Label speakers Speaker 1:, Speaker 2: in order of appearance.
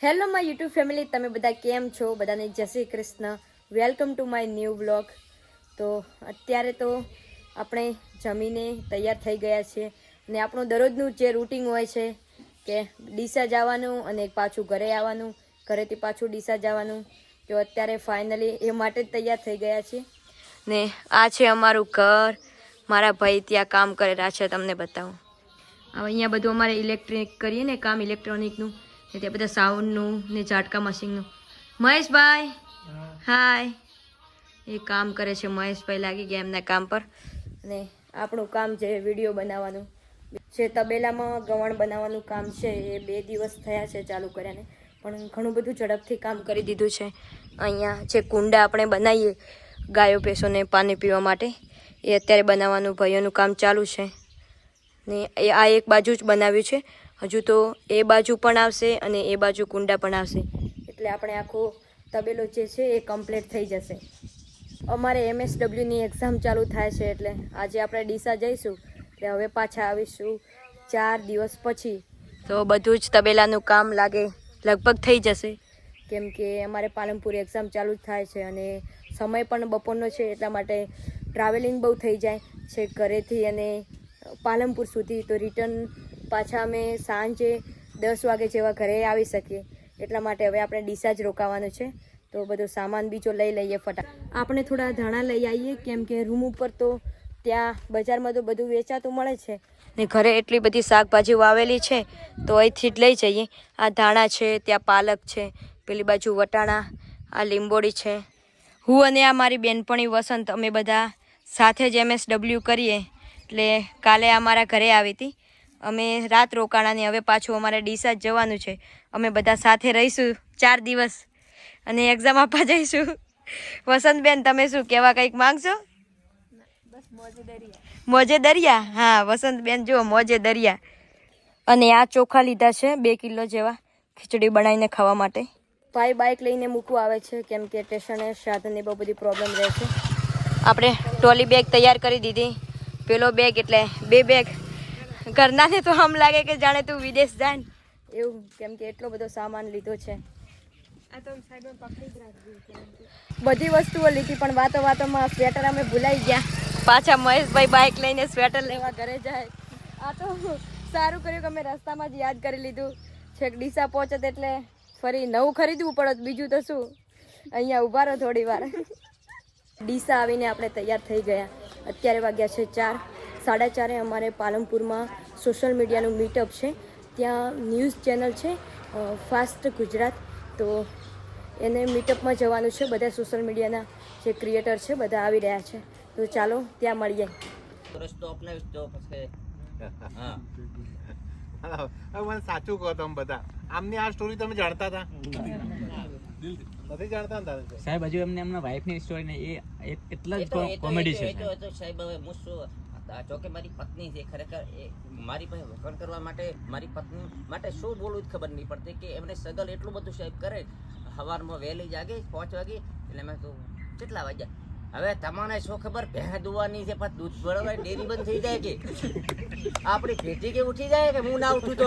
Speaker 1: Hello my YouTube family, તમે બધા કેમ છો? બધાને જય Shri Krishna. Welcome to my new vlog. તો અત્યારે તો આપણે જમીને તૈયાર થઈ ગયા છીએ અને આપણું દરરોજનું જે રૂટિન હોય છે કે ડીસા જવાનું અને પાછું ઘરે આવવાનું, ઘરેથી પાછું ડીસા જવાનું. તો અત્યારે ફાઇનલી એ માટે જ તૈયાર થઈ ગયા છીએ ને આ છે અમારું ઘર. મારા ભાઈ ત્યાં કામ કરેલા છે, તમને બતાવું. હવે અહીંયા બધું અમારે ઇલેક્ટ્રિક કરીએ ને કામ, ઇલેક્ટ્રોનિકનું, ત્યાં બધા સાઉન્ડનું ને ઝાટકા મશીનનું. મહેશભાઈ હાય, એ કામ કરે છે. મહેશભાઈ લાગી ગયા એમના કામ પર. અને આપણું કામ છે વિડીયો બનાવવાનું છે. તબેલામાં ગવણ બનાવવાનું કામ છે. એ 2 દિવસ થયા છે ચાલુ કર્યાને, પણ ઘણું બધું ઝડપથી કામ કરી દીધું છે. અહીંયા જે કુંડા આપણે બનાવીએ ગાયો ભેંસોને પાણી પીવા માટે, એ અત્યારે બનાવવાનું ભાઈઓનું કામ ચાલુ છે. ને એ આ એક બાજુ જ બનાવ્યું છે. હજુ તો એ બાજુ પણ આવશે અને એ બાજુ કુંડા પણ આવશે, એટલે આપણે આખો તબેલો જે છે એ કમ્પ્લીટ થઈ જશે. અમારે MSWની એક્ઝામ ચાલુ થાય છે, એટલે આજે આપણે ડીસા જઈશું. એટલે હવે પાછા આવીશું 4 દિવસ પછી. તો બધું જ તબેલાનું કામ લાગે લગભગ થઈ જશે, કેમ કે અમારે પાલનપુર એક્ઝામ ચાલુ જ થાય છે અને સમય પણ બપોરનો છે, એટલા માટે ટ્રાવેલિંગ બહુ થઈ જાય છે ઘરેથી અને પાલનપુર સુધી. તો રિટર્ન પાછા અમે સાંજે 10 વાગે જેવા ઘરે આવી શકીએ, એટલા માટે હવે આપણે ડીસા જ રોકાવાનું છે. તો બધો સામાન બીજો લઈ લઈએ ફટાફટ. આપણે થોડા ધાણા લઈ આવીએ, કેમ કે રૂમ ઉપર તો ત્યાં બજારમાં તો બધું વેચાતું મળે છે ને ઘરે એટલી બધી શાકભાજી વાવેલી છે, તો અહીંથી જ લઈ જઈએ. આ ધાણા છે, ત્યાં પાલક છે, પેલી બાજુ વટાણા, આ લીંબોડી છે. હું અને આ મારી બેનપણી વસંત, અમે બધા સાથે જ MSW કરીએ. એટલે કાલે અમારા ઘરે આવી હતી, અમે રાત રોકાણાની. હવે પાછું અમારે ડીસા જ જવાનું છે. અમે બધા સાથે રહીશું 4 દિવસ અને એક્ઝામ આપવા જઈશું. વસંતબેન, તમે શું કહેવા કંઈક માંગશો? મોજે દરિયા. હા વસંતબેન જુઓ, મોજે દરિયા. અને આ ચોખા લીધા છે 2 કિલો જેવા, ખીચડી બનાવીને ખાવા માટે. ભાઈ બાઇક લઈને મૂકવા આવે છે, કેમ કે સ્ટેશને સાધનની બહુ બધી પ્રોબ્લેમ રહે છે. આપણે ટ્રોલી બેગ તૈયાર કરી દીધી. પેલો બેગ એટલે 2 બેગ. ઘરનાને તો આમ લાગે કે જાણે તું વિદેશ જાય ને એવું, કેમ કે એટલો બધો સામાન લીધો છે. બધી વસ્તુઓ લીધી, પણ વાતો વાતોમાં સ્વેટર અમે ભૂલાઈ ગયા. પાછા મહેશભાઈ બાઇક લઈને સ્વેટર લેવા ઘરે જાય. આ તો સારું કર્યું કે અમે રસ્તામાં જ યાદ કરી લીધું. છેક ડીસા પહોંચત એટલે ફરી નવું ખરીદવું પડત, બીજું તો શું. અહીંયા ઊભા રહો થોડી વાર. ડીસા આવીને આપણે તૈયાર થઈ ગયા. અત્યારે વાગ્યા છે 4, 4:30. અમારે પાલનપુરમાં સોશિયલ મીડિયાનું મીટઅપ છે. ત્યાં ન્યૂઝ ચેનલ છે ફાસ્ટ ગુજરાત, તો એને મીટઅપમાં જવાનું છે. બધા સોશિયલ મીડિયાના જે ક્રિએટર છે બધા આવી રહ્યા છે, તો ચાલો ત્યાં મળીએ.
Speaker 2: રસ્તો અપનાવીશ તો પછી હા.
Speaker 3: મને સાચું કહો તમે બધા, આમની આ સ્ટોરી તમે જાણતા હતા? નથી જાણતા ને દાદા
Speaker 4: સાહેબ? હજુ એમને એમના વાઈફની સ્ટોરી ને એ એટલા જ કોમેડી છે
Speaker 2: તો સાહેબ હવે હું શું, જો કે મારી પત્ની છે, ખરેખર એ મારી પાસે વખાણ કરવા માટે, મારી પત્ની માટે શું બોલવું જ ખબર નહીં પડતી કે એમને સગલ એટલું બધું સાહેબ કરે. સવારમાં વહેલી જાગે 5 વાગે, એટલે મેં તો કેટલા વાગ્યા. હવે તમારે શું ખબર, ભેંસ દુવાની છે પણ દૂધ ભરવા ડેરી બંધ થઈ જાય કે આપણી ભેટી કે ઉઠી જાય કે હું ના ઉઠું તો